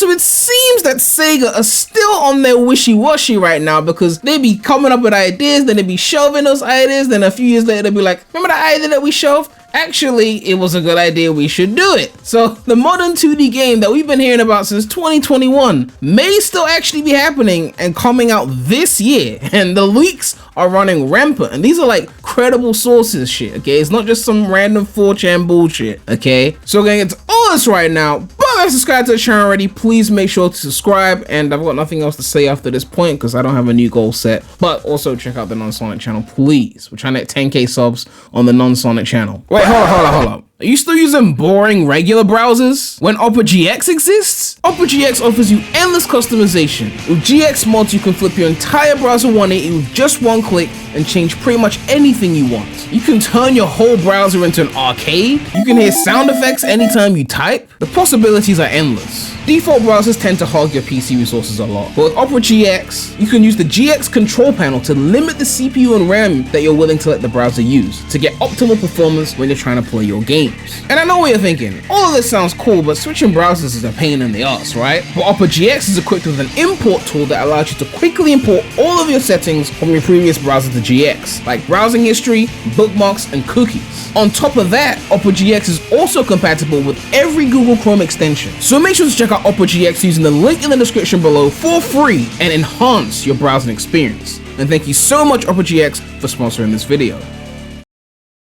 So it seems that Sega are still on their wishy-washy right now, because they be coming up with ideas, then they be shelving those ideas, then a few years later they'll be like, remember that idea that we shelved? Actually, it was a good idea, we should do it. So the modern 2D game that we've been hearing about since 2021 may still actually be happening and coming out this year, and the leaks are running rampant, and these are like credible sources shit, okay? It's not just some random 4chan bullshit, okay? So we're gonna get to all this right now, but if you subscribe to the channel already, please make sure to subscribe, and I've got nothing else to say after this point because I don't have a new goal set. But also check out the Non-Sonic channel, please. We're trying to hit 10k subs on the Non-Sonic channel. Wait, hold up. Are you still using boring regular browsers when Opera GX exists? Opera GX offers you endless customization. With GX mods, you can flip your entire browser 180 with just one click and change pretty much anything you want. You can turn your whole browser into an arcade. You can hear sound effects anytime you type. The possibilities are endless. Default browsers tend to hog your PC resources a lot, but with Opera GX, you can use the GX control panel to limit the CPU and RAM that you're willing to let the browser use to get optimal performance when you're trying to play your games. And I know what you're thinking, all of this sounds cool, but switching browsers is a pain in the ass, right? But Opera GX is equipped with an import tool that allows you to quickly import all of your settings from your previous browser to GX, like browsing history, bookmarks, and cookies. On top of that, Opera GX is also compatible with every Google Chrome extension. So make sure to check out Opera GX using the link in the description below for free and enhance your browsing experience. And thank you so much, Opera GX, for sponsoring this video.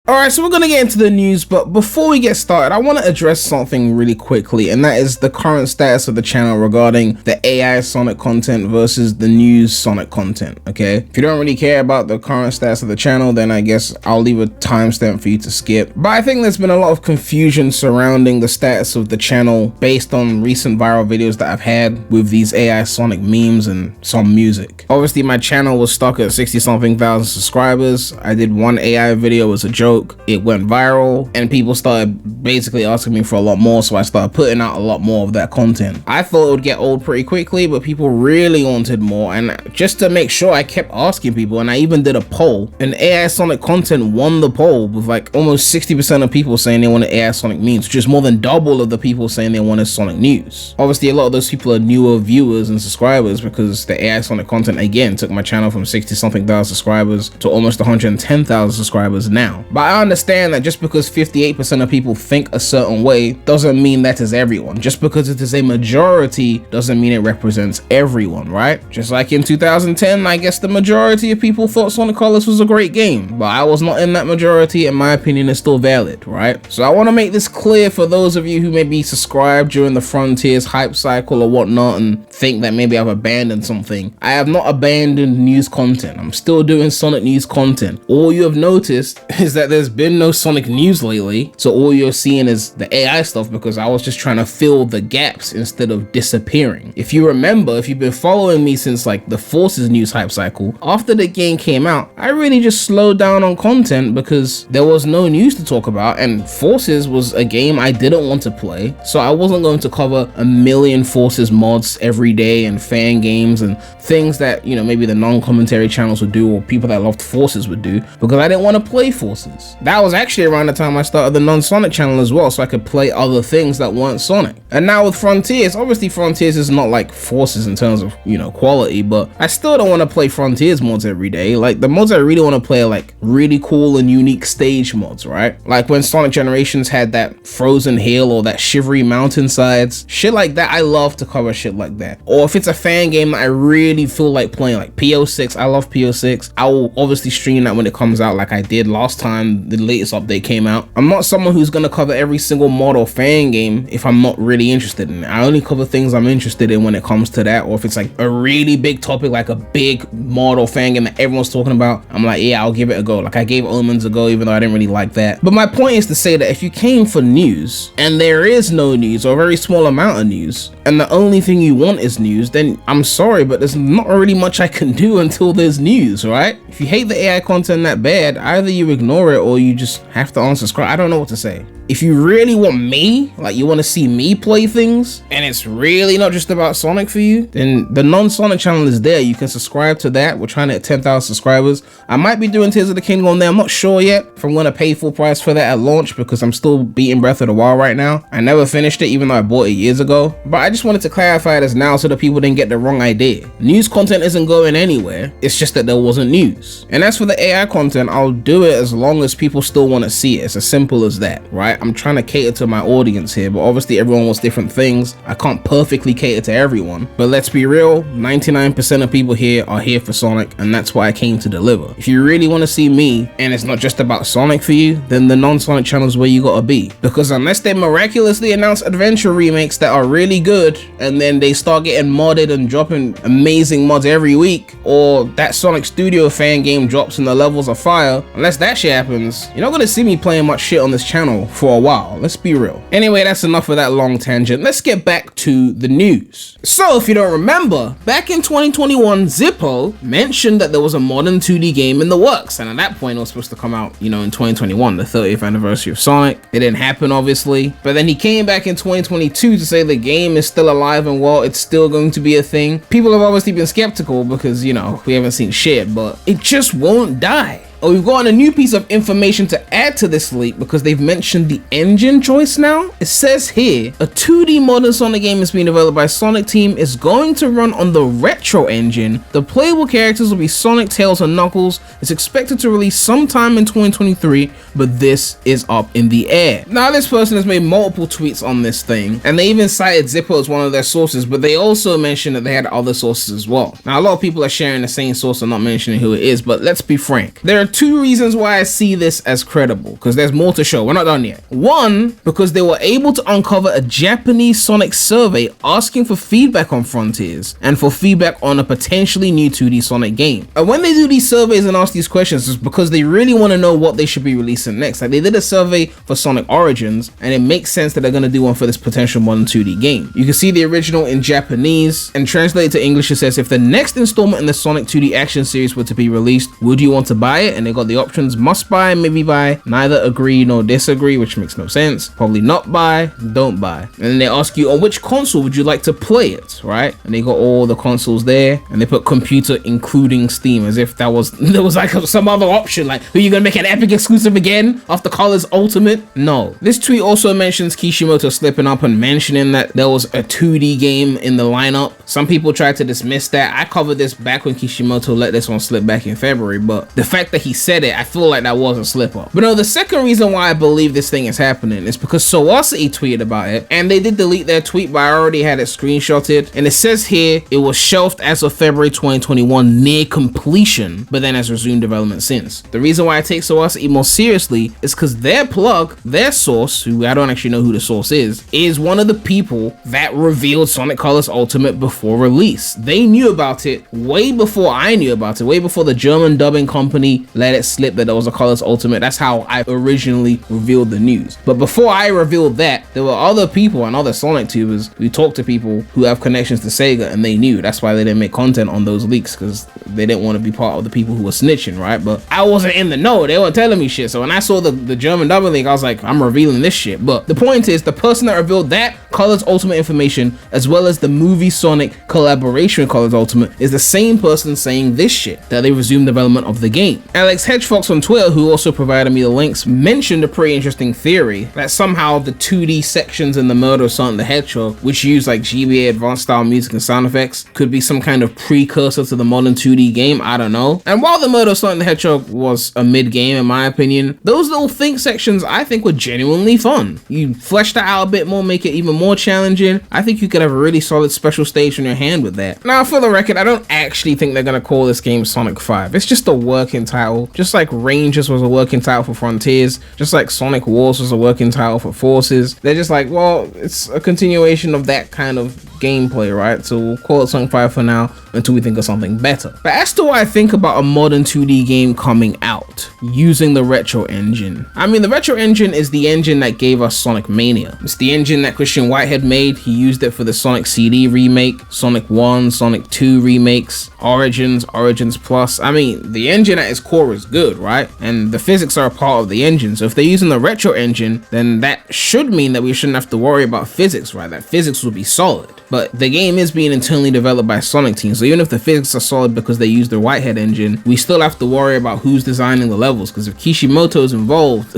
Alright, so we're gonna get into the news, but before we get started, I want to address something really quickly, and that is the current status of the channel regarding the AI Sonic content versus the news Sonic content, okay? If you don't really care about the current status of the channel, then I guess I'll leave a timestamp for you to skip. But I think there's been a lot of confusion surrounding the status of the channel based on recent viral videos that I've had with these AI Sonic memes and some music. Obviously, my channel was stuck at 60-something thousand subscribers. I did one AI video as a joke. It went viral and people started basically asking me for a lot more, so I started putting out a lot more of that content. I thought it would get old pretty quickly, but people really wanted more, and just to make sure, I kept asking people, and I even did a poll, and AI Sonic content won the poll with like almost 60% of people saying they wanted AI Sonic memes, which is more than double of the people saying they wanted Sonic news. Obviously, a lot of those people are newer viewers and subscribers because the AI Sonic content again took my channel from 60-something thousand subscribers to almost 110,000 subscribers now. But I understand that just because 58% of people think a certain way doesn't mean that is everyone. Just because it is a majority doesn't mean it represents everyone, right? Just like in 2010, I guess the majority of people thought Sonic Colors was a great game, but I was not in that majority, and my opinion is still valid, right? So I want to make this clear for those of you who may be subscribed during the Frontiers hype cycle or whatnot and think that maybe I've abandoned something. I have not abandoned news content. I'm still doing Sonic news content. All you have noticed is that there's been no Sonic news lately, so all you're seeing is the AI stuff because I was just trying to fill the gaps instead of disappearing. If you remember, if you've been following me since like the Forces news hype cycle, after the game came out, I really just slowed down on content because there was no news to talk about, and Forces was a game I didn't want to play, so I wasn't going to cover a million Forces mods every day and fan games and things that, you know, maybe the non-commentary channels would do or people that loved Forces would do, because I didn't want to play Forces. That was actually around the time I started the non-Sonic channel as well, so I could play other things that weren't Sonic. And now with Frontiers, obviously Frontiers is not like Forces in terms of, you know, quality, but I still don't want to play Frontiers mods every day. Like, the mods I really want to play are like really cool and unique stage mods, right? Like when Sonic Generations had that frozen hill or that shivery mountainsides, shit like that. I love to cover shit like that. Or if it's a fan game that I really feel like playing, like PO6, I love PO6. I will obviously stream that when it comes out, like I did last time the latest update came out. I'm not someone who's gonna cover every single mod or fan game if I'm not really interested in it. I only cover things I'm interested in when it comes to that, or if it's like a really big topic, like a big mod or fan game that everyone's talking about, I'm like, yeah, I'll give it a go. Like I gave Omens a go, even though I didn't really like that. But my point is to say that if you came for news and there is no news or a very small amount of news, and the only thing you want is news, then I'm sorry, but there's not really much I can do until there's news, right? If you hate the AI content that bad, either you ignore it or you just have to unsubscribe. I don't know what to say. if you really want me, like you want to see me play things, and it's really not just about Sonic for you, then the non-Sonic channel is there. You can subscribe to that. We're trying to hit 10,000 subscribers. I might be doing Tears of the Kingdom on there. I'm not sure yet if I'm going to pay full price for that at launch, because I'm still beating Breath of the Wild right now. I never finished it, even though I bought it years ago, but I just wanted to clarify this now so that people didn't get the wrong idea. News content isn't going anywhere. It's just that there wasn't news. And as for the AI content, I'll do it as long as people still want to see it. It's as simple as that, right? I'm trying to cater to my audience here, but obviously everyone wants different things. I can't perfectly cater to everyone, but let's be real, 99% of people here are here for Sonic, and that's why I came to deliver. If you really want to see me, and it's not just about Sonic for you, then the non-Sonic channel is where you gotta be. Because unless they miraculously announce adventure remakes that are really good, and then they start getting modded and dropping amazing mods every week, or that Sonic Studio fan game drops and the levels are fire, unless that shit happens, you're not gonna see me playing much shit on this channel for a while. Let's be real. Anyway, that's enough of that long tangent. Let's get back to the news. So if you don't remember, back in 2021, Zippo mentioned that there was a modern 2D game in the works, and at that point it was supposed to come out, you know, in 2021, the 30th anniversary of Sonic. It didn't happen, obviously, but then he came back in 2022 to say the game is still alive and well, it's still going to be a thing. People have obviously been skeptical because, you know, we haven't seen shit, but it just won't die. Oh, we've gotten a new piece of information to add to this leak because they've mentioned the engine choice now. It says here, a 2D modern Sonic game is being developed by Sonic Team is going to run on the Retro engine. The playable characters will be Sonic, Tails, and Knuckles. It's expected to release sometime in 2023, but this is up in the air. Now, this person has made multiple tweets on this thing, and they even cited Zippo as one of their sources, but they also mentioned that they had other sources as well. Now, a lot of people are sharing the same source and not mentioning who it is, but let's be frank. There are two reasons why I see this as credible, because there's more to show. We're not done yet. One, because they were able to uncover a Japanese Sonic survey asking for feedback on Frontiers and for feedback on a potentially new 2D Sonic game. And when they do these surveys and ask these questions, it's because they really want to know what they should be releasing next. Like, they did a survey for Sonic Origins, and it makes sense that they're going to do one for this potential modern 2D game. You can see the original in Japanese, and translated to English it says, if the next installment in the Sonic 2D action series were to be released, would you want to buy it? And they got the options: must buy, maybe buy, neither agree nor disagree, which makes no sense, probably not buy, don't buy. And then they ask you, on which console would you like to play it, right? And they got all the consoles there, and they put computer including Steam, as if there was like some other option, like, are you gonna make an Epic exclusive again after Colors Ultimate? No. This tweet also mentions Kishimoto slipping up and mentioning that there was a 2D game in the lineup. Some people tried to dismiss that. I covered this back when Kishimoto let this one slip back in February, but the fact that he said it, I feel like that was a slip up. But no, the second reason why I believe this thing is happening is because Sawasaki tweeted about it, and they did delete their tweet, but I already had it screenshotted, and it says here it was shelved as of February 2021 near completion, but then has resumed development since. The reason why I take Sawasaki more seriously is because their plug, their source, who I don't actually know who the source is one of the people that revealed Sonic Colors Ultimate before release. They knew about it way before I knew about it, way before the German dubbing company let it slip that there was a Colors Ultimate. That's how I originally revealed the news. But before I revealed that, there were other people and other Sonic tubers who talked to people who have connections to Sega, and they knew. That's why they didn't make content on those leaks, because they didn't want to be part of the people who were snitching, right? But I wasn't in the know. They weren't telling me shit. So when I saw the German dubbing leak, I was like, I'm revealing this shit. But the point is, the person that revealed that Colors Ultimate information, as well as the movie Sonic collaboration with Colors Ultimate, is the same person saying this shit, that they resumed development of the game. Alex Hedgefox on Twitter, who also provided me the links, mentioned a pretty interesting theory that somehow the 2D sections in the Murder of Sonic the Hedgehog, which use like GBA advanced style music and sound effects, could be some kind of precursor to the modern 2D game. I don't know. And while the Murder of Sonic the Hedgehog was a mid-game in my opinion, those little think sections I think were genuinely fun. You flesh that out a bit more, make it even more challenging. I think you could have a really solid special stage in your hand with that. Now, for the record, I don't actually think they're gonna call this game Sonic 5. It's just a working title, just like Rangers was a working title for Frontiers, just like Sonic Wars was a working title for Forces. They're just like, well, it's a continuation of that kind of gameplay, right? So we'll call it Sonic 5 for now. until we think of something better. But as to what I think about a modern 2D game coming out using the retro engine, I mean, the retro engine is the engine that gave us Sonic Mania. It's the engine that Christian Whitehead made. He used it for the Sonic CD remake, Sonic 1, Sonic 2 remakes, Origins, Origins Plus. I mean, the engine at its core is good, right? And the physics are a part of the engine. So if they're using the retro engine, then that should mean that we shouldn't have to worry about physics, right? That physics will be solid. But the game is being internally developed by Sonic Team, so even if the physics are solid because they use the Whitehead engine, we still have to worry about who's designing the levels, because if Kishimoto's involved,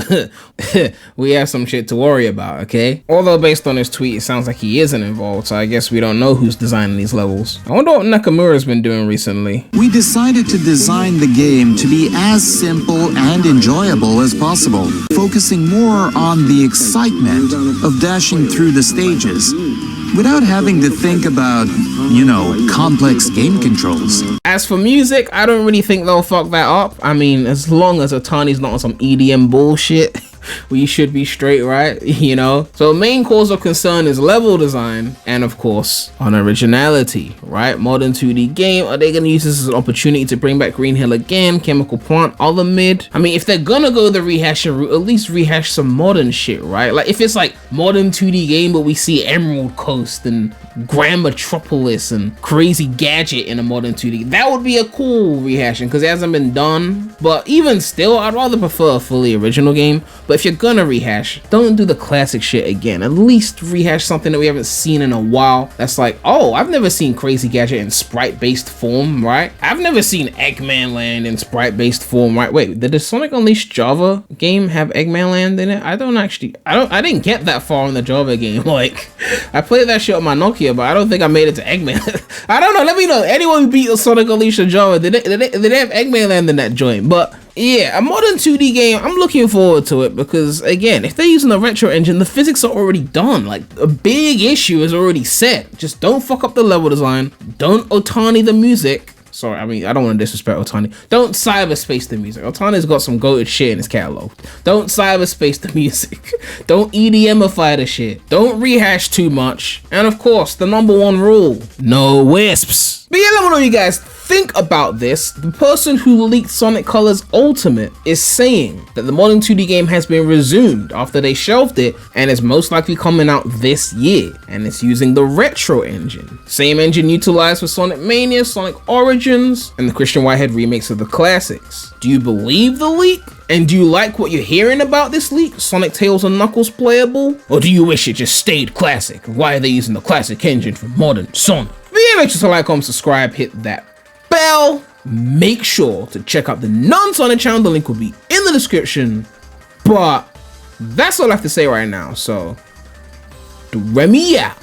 we have some shit to worry about, okay? Although based on his tweet, it sounds like he isn't involved, so I guess we don't know who's designing these levels. I wonder what Nakamura's been doing recently. We decided to design the game to be as simple and enjoyable as possible, focusing more on the excitement of dashing through the stages, without having to think about, you know, complex game controls. As for music, I don't really think they'll fuck that up. I mean, as long as Otani's not on some EDM bullshit, we should be straight, right? You know? So main cause of concern is level design and of course on originality, right? Modern 2D game, are they gonna use this as an opportunity to bring back Green Hill again, Chemical Plant, other mid? I mean, if they're gonna go the rehashing route, at least rehash some modern shit, right? Like if it's like modern 2D game but we see Emerald Coast and Grand Metropolis and Crazy Gadget in a modern 2D, that would be a cool rehashing because it hasn't been done. But even still, I'd rather prefer a fully original game. But if you're gonna rehash, don't do the classic shit again. At least rehash something that we haven't seen in a while. That's like, oh, I've never seen Crazy Gadget in sprite-based form, right? I've never seen Eggman Land in sprite-based form, right? Wait, did the Sonic Unleashed Java game have Eggman Land in it? I didn't get that far in the Java game. Like, I played that shit on my Nokia, but I don't think I made it to Eggman. I don't know, let me know. Anyone who beat Sonic Unleashed Java, did they have Eggman Land in that joint? But yeah, a modern 2D game, I'm looking forward to it because, again, if they're using the retro engine, the physics are already done. Like, a big issue is already set. Just don't fuck up the level design. Don't Otani the music. Sorry, I mean, I don't want to disrespect Otani. Don't cyberspace the music. Otani's got some goated shit in his catalog. Don't cyberspace the music. Don't EDMify the shit. Don't rehash too much. And of course, the #1 rule, no wisps. But yeah, let me know what you guys think about this. The person who leaked Sonic Colors Ultimate is saying that the modern 2D game has been resumed after they shelved it and is most likely coming out this year, and it's using the retro engine. Same engine utilized for Sonic Mania, Sonic Origins, and the Christian Whitehead remakes of the classics. Do you believe the leak? And do you like what you're hearing about this leak? Sonic Tails and Knuckles playable? Or do you wish it just stayed classic? Why are they using the classic engine for modern Sonic? But yeah, make sure to like, comment, subscribe, hit that bell. Make sure to check out the non-Sonic channel. The link will be in the description. But that's all I have to say right now. So, Premy out.